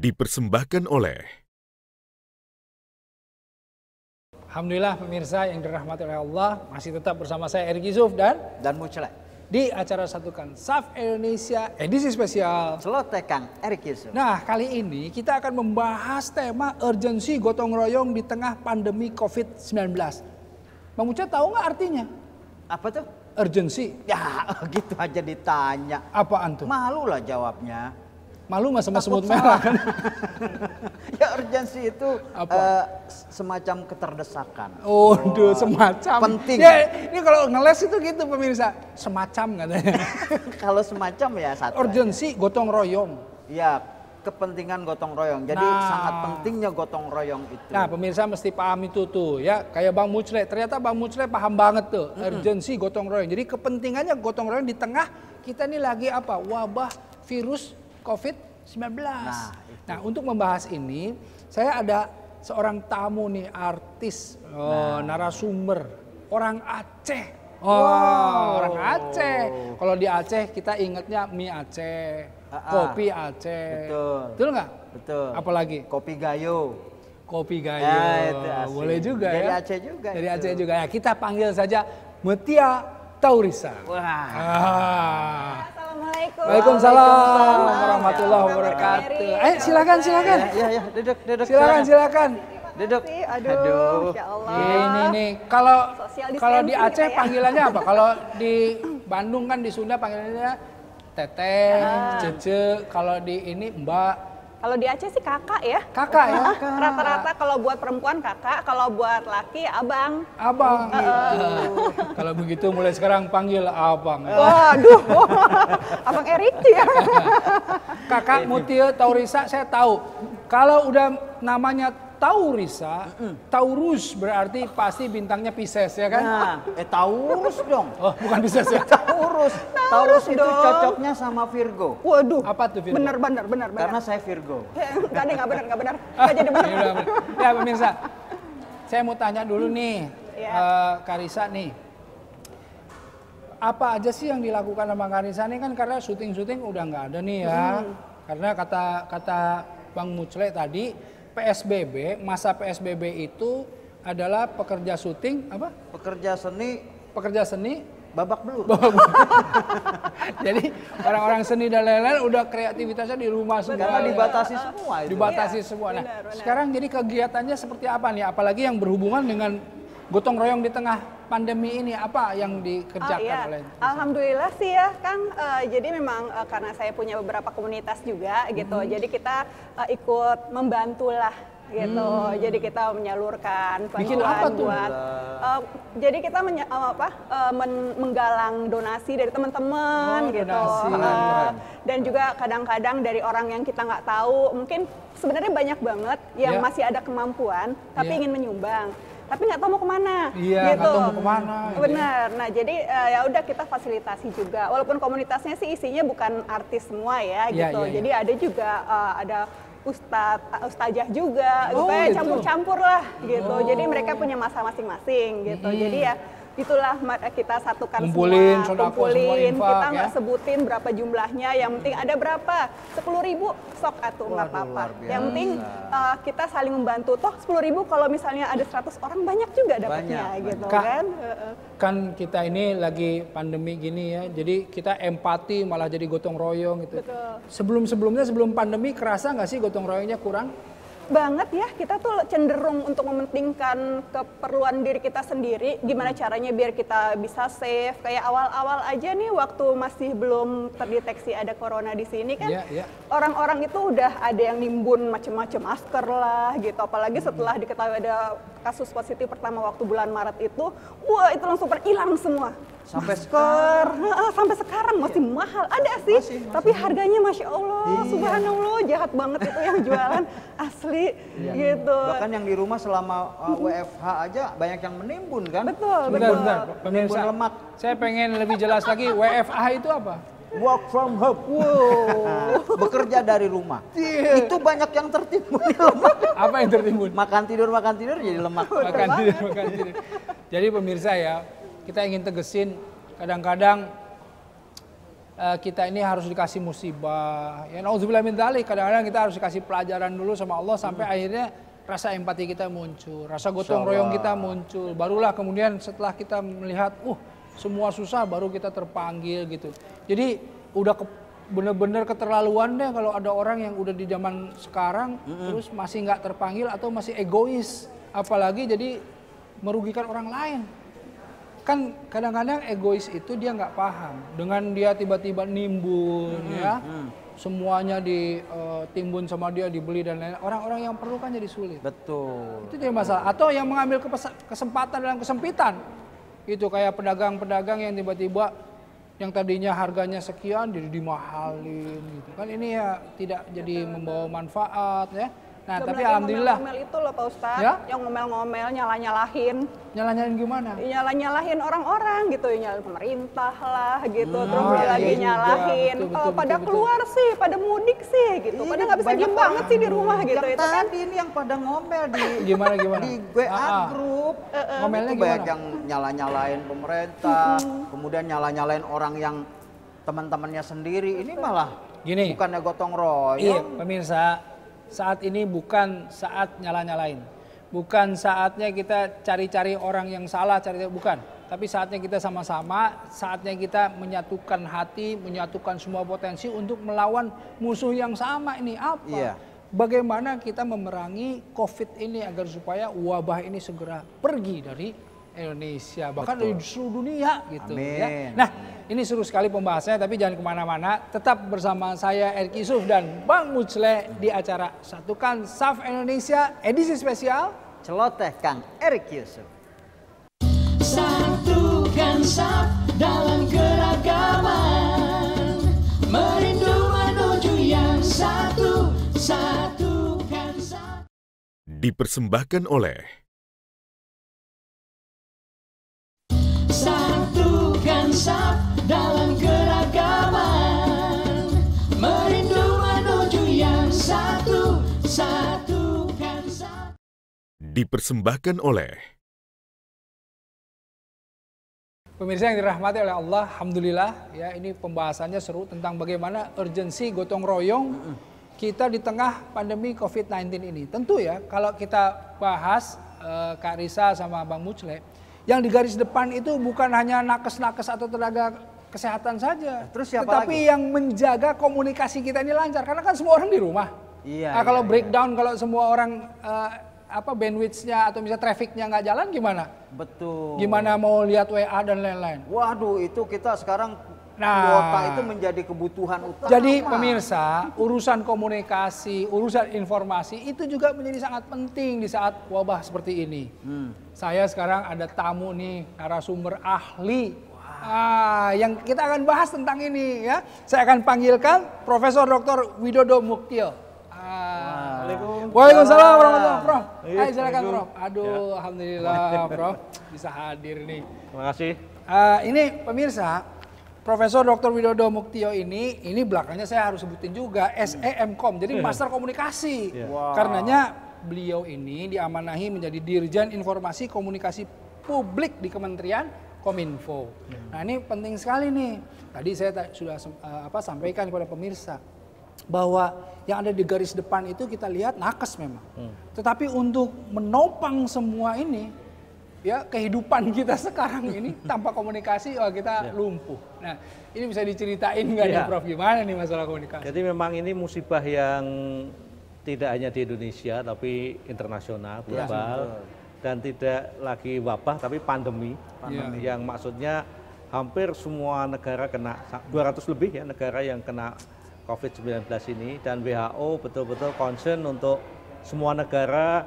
dipersembahkan oleh Alhamdulillah pemirsa yang dirahmati oleh Allah, masih tetap bersama saya Erik Yusuf dan Muclek di acara Satukan Saf Indonesia edisi spesial Celotekan Erik Yusuf. Nah, kali ini kita akan membahas tema urgensi gotong royong di tengah pandemi COVID-19. Bang Uca tahu nggak artinya? Apa tuh? Urgensi. Ya gitu aja ditanya. Apaan tuh? Malu lah jawabnya. Malu nggak sama semut merah kan? Ya urgensi itu semacam keterdesakan. Oh, semacam. Penting. Ya, ini kalau ngeles itu gitu pemirsa. Semacam katanya. Kalau semacam ya satu. Urgensi gotong royong. Ya kepentingan gotong royong. Jadi sangat pentingnya gotong royong itu. Nah pemirsa mesti paham itu tuh ya. Kayak Bang Muclek. Ternyata Bang Muclek paham banget tuh. Urgensi gotong royong. Jadi kepentingannya gotong royong di tengah kita ini lagi apa? Wabah virus COVID-19. Nah, untuk membahas ini, saya ada seorang tamu nih, artis, narasumber, orang Aceh. Orang Aceh. Kalau di Aceh kita ingatnya mie Aceh, kopi Aceh. Betul nggak? Betul. Apalagi? Kopi Gayo. Kopi Gayo. Ya, boleh juga dari ya. Aceh juga. Dari itu. Aceh juga ya. Kita panggil saja Mutia Taurisa. Wah. Waalaikumsalam warahmatullahi wabarakatuh. Silakan. Ya, duduk. Silakan. Duduk. Aduh, Masya Allah. Ini nih, kalau di Aceh panggilannya apa? Kalau di Bandung kan di Sunda panggilannya Teteh, Cece. Kalau di ini Mbak. Kalau di Aceh sih kakak ya. Kakak ya. Rata-rata kalau buat perempuan kakak, kalau buat laki abang. Abang. Kalau begitu mulai sekarang panggil abang. Waduh, abang Erik ya. Kakak Mutia Taurisa saya tahu. Kalau udah namanya Taurisa, Taurus berarti pasti bintangnya Pisces ya kan? Nah, Taurus dong. Oh, bukan Pisces ya? Taurus itu cocoknya sama Virgo. Waduh. Apa tuh Virgo? Bener. Karena saya Virgo. Nggak benar. Nggak jadi benar. Ya pemirsa, saya mau tanya dulu nih, Karisa nih. Apa aja sih yang dilakukan sama Karisa nih kan karena syuting udah nggak ada nih ya. Karena kata Bang Muclek tadi, PSBB, masa PSBB itu adalah pekerja syuting apa? Pekerja seni babak belur. Jadi orang-orang seni dan lain-lain udah kreativitasnya di rumah semua. Karena dibatasi semua itu. Dibatasi semua. Nah, sekarang jadi kegiatannya seperti apa nih? Apalagi yang berhubungan dengan gotong royong di tengah pandemi ini, apa yang dikerjakan oleh? Alhamdulillah sih ya Kang. Jadi memang karena saya punya beberapa komunitas juga gitu. Jadi kita ikut membantulah gitu. Jadi kita menyalurkan bantuan buat jadi kita menggalang donasi dari teman-teman gitu. Dan juga kadang-kadang dari orang yang kita nggak tahu, mungkin sebenarnya banyak banget yang masih ada kemampuan tapi ingin menyumbang. Tapi nggak tahu mau kemana, gitu. Nggak tahu mau kemana. Benar. Nah jadi ya udah kita fasilitasi juga. Walaupun komunitasnya sih isinya bukan artis semua ya, gitu. Jadi ada juga ada ustazah juga, kayak campur-campur lah, gitu. Jadi mereka punya masa masing-masing, gitu. Jadi ya itulah kita satukan kumpulin, semua, kita nggak sebutin berapa jumlahnya, yang penting ada berapa, 10.000 sok atau nggak apa-apa. Yang penting kita saling membantu. Toh 10.000 kalau misalnya ada 100 orang banyak juga dapatnya gitu kan. Kan kita ini lagi pandemi gini ya, jadi kita empati malah jadi gotong royong gitu. Sebelum pandemi kerasa nggak sih gotong royongnya kurang? Banget ya, kita tuh cenderung untuk mementingkan keperluan diri kita sendiri, gimana caranya biar kita bisa safe. Kayak awal-awal aja nih waktu masih belum terdeteksi ada corona di sini kan, orang-orang itu udah ada yang nimbun macam-macam masker lah gitu. Apalagi setelah diketahui ada kasus positif pertama waktu bulan Maret itu, wah itu langsung hilang semua. Sampai sampai sekarang masih mahal, ada sih, masih. Tapi harganya Masya Allah, Subhanallah, jahat banget itu yang jualan asli gitu. Bahkan yang di rumah selama WFH aja banyak yang menimbun kan? Betul. Menimbun lemak. Saya pengen lebih jelas lagi, WFH itu apa? Work from home. Bekerja dari rumah. Itu banyak yang tertimbun lemak. Apa yang tertimbun? Makan tidur jadi lemak. Makan tidur. Jadi pemirsa ya, kita ingin tegesin kadang-kadang kita ini harus dikasih musibah. Ya nauzubillah min dzalik, kadang-kadang kita harus dikasih pelajaran dulu sama Allah sampai akhirnya rasa empati kita muncul, rasa gotong royong kita muncul. Barulah kemudian setelah kita melihat, semua susah, baru kita terpanggil gitu. Jadi udah bener-bener keterlaluan deh kalau ada orang yang udah di zaman sekarang terus masih nggak terpanggil atau masih egois, apalagi jadi merugikan orang lain. Kan kadang-kadang egois itu dia nggak paham dengan dia tiba-tiba nimbun ya semuanya ditimbun sama dia, dibeli dan lain-lain, orang-orang yang perlu kan jadi sulit. Betul. Itu jadi masalah. Atau yang mengambil kesempatan dalam kesempitan itu kayak pedagang-pedagang yang tiba-tiba yang tadinya harganya sekian jadi dimahalin gitu kan, ini ya tidak jadi membawa manfaat ya. Nah, tapi alhamdulillah. Ngomel itu loh Pak Ustadz, ya? yang ngomel-ngomel, nyalah-nyalahin. Nyala-nyalahin gimana? Nyala-nyalahin orang-orang gitu, nyalahin pemerintah lah gitu, terus lagi nyalahin. Pada keluar sih, pada mudik sih gitu, pada nggak bisa diem banget sih di rumah gitu. Itu kan ini yang pada ngomel di gimana di WA grup. Ngomelnya itu banyak gimana? yang nyala-nyalain pemerintah, kemudian nyala-nyalain orang yang teman-temannya sendiri. Ini malah gini, bukannya gotong royong. Iya, pemirsa. Saat ini bukan saat nyala-nyalain. Bukan saatnya kita cari-cari orang yang salah, bukan. Tapi saatnya kita sama-sama, saatnya kita menyatukan hati, menyatukan semua potensi untuk melawan musuh yang sama ini. Apa? Iya. Bagaimana kita memerangi COVID ini agar supaya wabah ini segera pergi dari Indonesia, bahkan dari seluruh dunia gitu. Ya. Nah, ini seru sekali pembahasannya, tapi jangan kemana-mana. Tetap bersama saya Erik Yusuf dan Bang Mucleh di acara Satukan Saf Indonesia edisi spesial Celoteh Kang Erik Yusuf. Satukan saf dalam keragaman, merindu menuju yang satu, satukan saf. Dipersembahkan oleh Satukan saf dalam keragaman, merindu menuju yang satu, satukan saf. Dipersembahkan oleh pemirsa yang dirahmati oleh Allah. Alhamdulillah ya, ini pembahasannya seru tentang bagaimana urgensi gotong royong kita di tengah pandemi COVID-19 ini. Tentu ya, kalau kita bahas Kak Risa sama Bang Mucleh, yang di garis depan itu bukan hanya nakes-nakes atau tenaga kesehatan saja. Terus siapa tetapi lagi? yang menjaga komunikasi kita ini lancar. Karena kan semua orang di rumah. Iya. Nah, kalau breakdown, kalau semua orang bandwidth-nya atau misalnya traffic-nya nggak jalan gimana? Betul. Gimana mau lihat WA dan lain-lain? Waduh, itu kita sekarang kuota itu menjadi kebutuhan utama. Jadi pemirsa, urusan komunikasi, urusan informasi itu juga menjadi sangat penting di saat wabah seperti ini. Saya sekarang ada tamu nih, narasumber ahli. Yang kita akan bahas tentang ini ya. Saya akan panggilkan Profesor Dr. Widodo Muktio. Waalaikumsalam warahmatullahi wabarakatuh, Prof. Ayo silakan, Prof. Aduh, alhamdulillah, Prof. Bisa hadir nih. Terima kasih. Ini pemirsa, Profesor Dr. Widodo Muktio ini belakangnya saya harus sebutin juga SEMkom, jadi Master Komunikasi. Karenanya beliau ini diamanahi menjadi Dirjen Informasi Komunikasi Publik di Kementerian Kominfo. Nah, ini penting sekali nih. Tadi saya sudah sampaikan kepada pemirsa bahwa yang ada di garis depan itu kita lihat nakes memang. Tetapi untuk menopang semua ini, ya kehidupan kita sekarang ini tanpa komunikasi kita lumpuh. Nah, ini bisa diceritain nggak nih Prof, gimana nih masalah komunikasi? Jadi memang ini musibah yang tidak hanya di Indonesia tapi internasional, global, dan tidak lagi wabah tapi pandemi. Yang maksudnya hampir semua negara kena, 200 lebih ya negara yang kena COVID-19 ini, dan WHO betul-betul concern untuk semua negara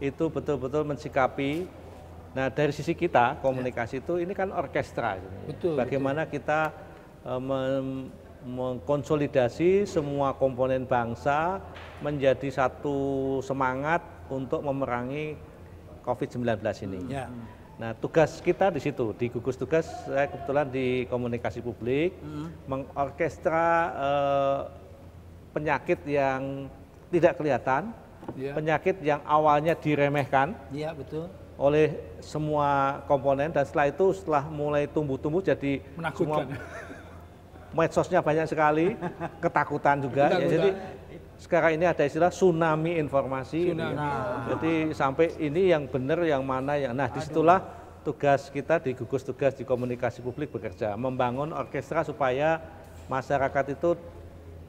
itu betul-betul mensikapi. Nah, dari sisi kita komunikasi itu ini kan orkestra. Betul, bagaimana kita mengkonsolidasi semua komponen bangsa menjadi satu semangat untuk memerangi COVID-19 ini. Nah, tugas kita di situ, di gugus tugas saya kebetulan di komunikasi publik, mengorkestra penyakit yang tidak kelihatan, penyakit yang awalnya diremehkan oleh semua komponen, dan setelah itu setelah mulai tumbuh-tumbuh jadi menakutkan. medsosnya banyak sekali, ketakutan juga. Ya, jadi sekarang ini ada istilah tsunami informasi. Jadi sampai ini yang benar, yang mana yang. Nah, disitulah tugas kita di gugus tugas di komunikasi publik bekerja, membangun orkestra supaya masyarakat itu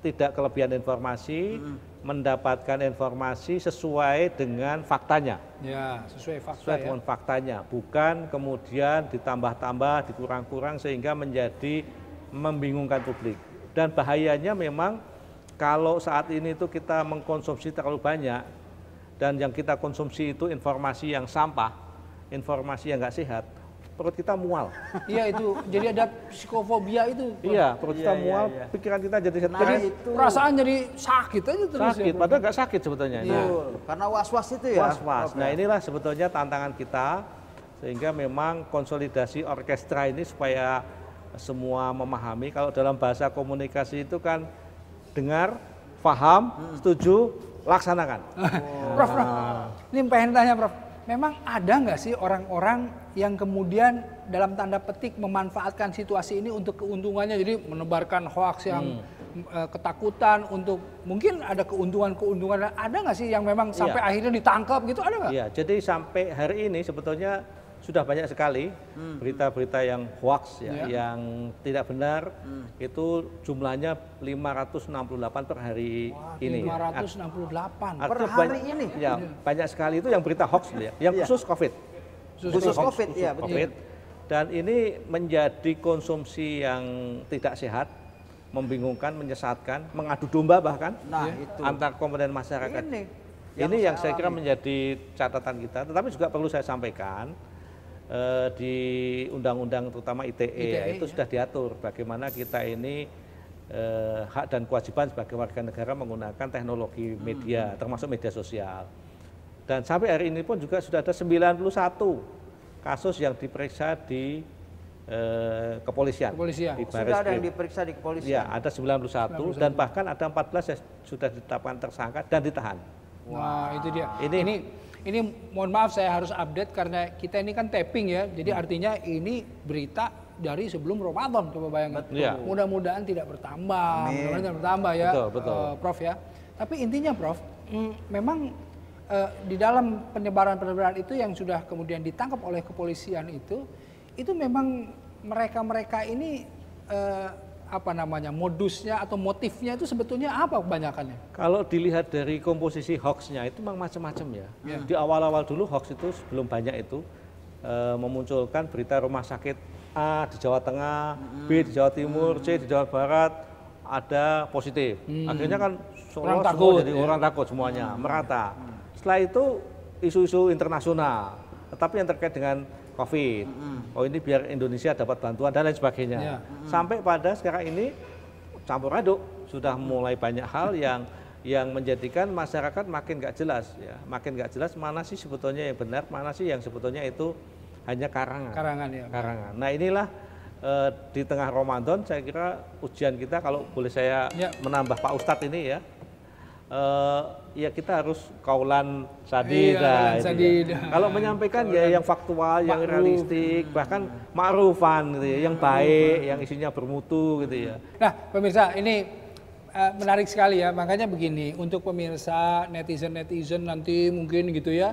tidak kelebihan informasi, mendapatkan informasi sesuai dengan faktanya. Ya, sesuai fakta Sesuai dengan faktanya, bukan kemudian ditambah-tambah, dikurang-kurang sehingga menjadi membingungkan publik. Dan bahayanya memang kalau saat ini itu kita mengkonsumsi terlalu banyak dan yang kita konsumsi itu informasi yang sampah, informasi yang nggak sehat, perut kita mual. Iya itu, jadi ada psikofobia itu. Iya, perut kita mual, pikiran kita jadi perasaan jadi sakit aja terus. Sakit, padahal nggak sakit sebetulnya. Karena was-was itu ya. Was-was. Nah inilah sebetulnya tantangan kita, sehingga memang konsolidasi orkestra ini supaya semua memahami. Kalau dalam bahasa komunikasi itu kan dengar, paham, setuju, laksanakan. Prof, ini pengen tanya Prof. Memang ada nggak sih orang-orang yang kemudian dalam tanda petik memanfaatkan situasi ini untuk keuntungannya, jadi menebarkan hoaks yang ketakutan untuk mungkin ada keuntungan-keuntungan, ada nggak sih yang memang sampai akhirnya ditangkap gitu, ada nggak? Iya, jadi sampai hari ini sebetulnya sudah banyak sekali berita-berita yang hoaks ya, yang tidak benar, itu jumlahnya 568 per hari ini. 568 per hari ini? Ya, banyak sekali itu yang berita hoaks ya, yang khusus COVID. Khusus COVID, ya betul. COVID. Dan ini menjadi konsumsi yang tidak sehat, membingungkan, menyesatkan, mengadu domba bahkan antar komponen masyarakat. Ini yang saya kira menjadi catatan kita, tetapi juga perlu saya sampaikan, di undang-undang terutama ITE itu sudah diatur bagaimana kita ini hak dan kewajiban sebagai warga negara menggunakan teknologi media, termasuk media sosial. Dan sampai hari ini pun juga sudah ada 91 kasus yang diperiksa di kepolisian. Di sudah ada yang diperiksa di kepolisian? Ya, ada 91 dan bahkan ada 14 yang sudah ditetapkan tersangka dan ditahan. Wah, itu dia. Ini mohon maaf saya harus update karena kita ini kan tapping ya. Jadi artinya ini berita dari sebelum Ramadan, coba bayangkan. Mudah-mudahan tidak bertambah. Mudah-mudahan tidak bertambah ya. Betul. Prof ya. Tapi intinya Prof, memang di dalam penyebaran itu yang sudah kemudian ditangkap oleh kepolisian itu memang mereka ini apa namanya, modusnya atau motifnya itu sebetulnya apa kebanyakannya? Kalau dilihat dari komposisi hoaxnya itu memang macam-macam ya. Di awal-awal dulu hoax itu sebelum banyak itu memunculkan berita rumah sakit A di Jawa Tengah, B di Jawa Timur, C di Jawa Barat ada positif. Akhirnya kan orang takut, jadi orang takut semuanya, merata. Setelah itu isu-isu internasional, tetapi yang terkait dengan COVID, oh ini biar Indonesia dapat bantuan dan lain sebagainya. Sampai pada sekarang ini campur aduk, sudah mulai banyak hal yang menjadikan masyarakat makin nggak jelas ya, makin nggak jelas mana sih sebetulnya yang benar, mana sih yang sebetulnya itu hanya karangan. Karangan. Nah inilah di tengah Ramadan saya kira ujian kita, kalau boleh saya menambah Pak Ustadz ini ya. Ya kita harus kaulan sadida. Kalau menyampaikan ya yang faktual, yang realistik, bahkan ma'rufan gitu ya, yang baik, yang isinya bermutu gitu ya. Nah pemirsa ini menarik sekali ya, makanya begini, untuk pemirsa netizen nanti mungkin gitu ya,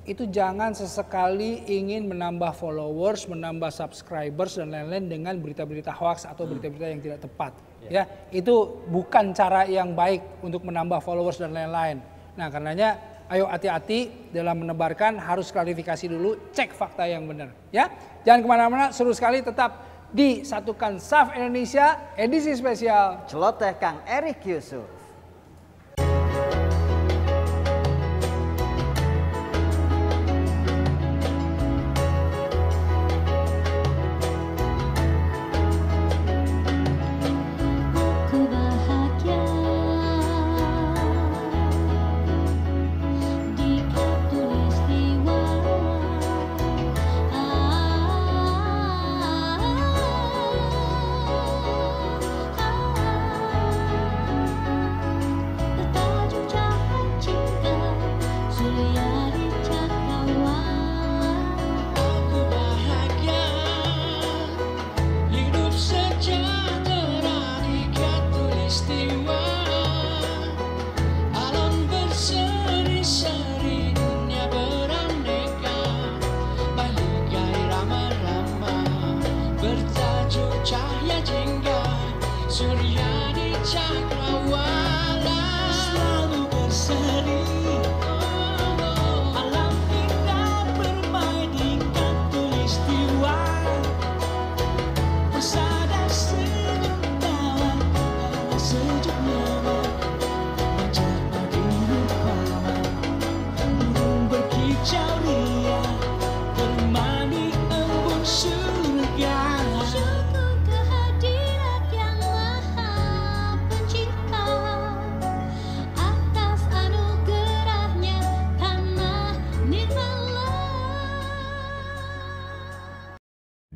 itu jangan sesekali ingin menambah followers, menambah subscribers dan lain-lain dengan berita-berita hoax atau berita-berita yang tidak tepat. Ya, itu bukan cara yang baik untuk menambah followers dan lain-lain. Nah, karenanya ayo hati-hati dalam menebarkan, harus klarifikasi dulu, cek fakta yang benar. Ya, jangan kemana-mana, seru sekali, tetap di Satukan SAF Indonesia edisi spesial Celoteh Kang Erik Yusuf.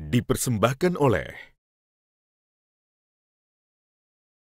Dipersembahkan oleh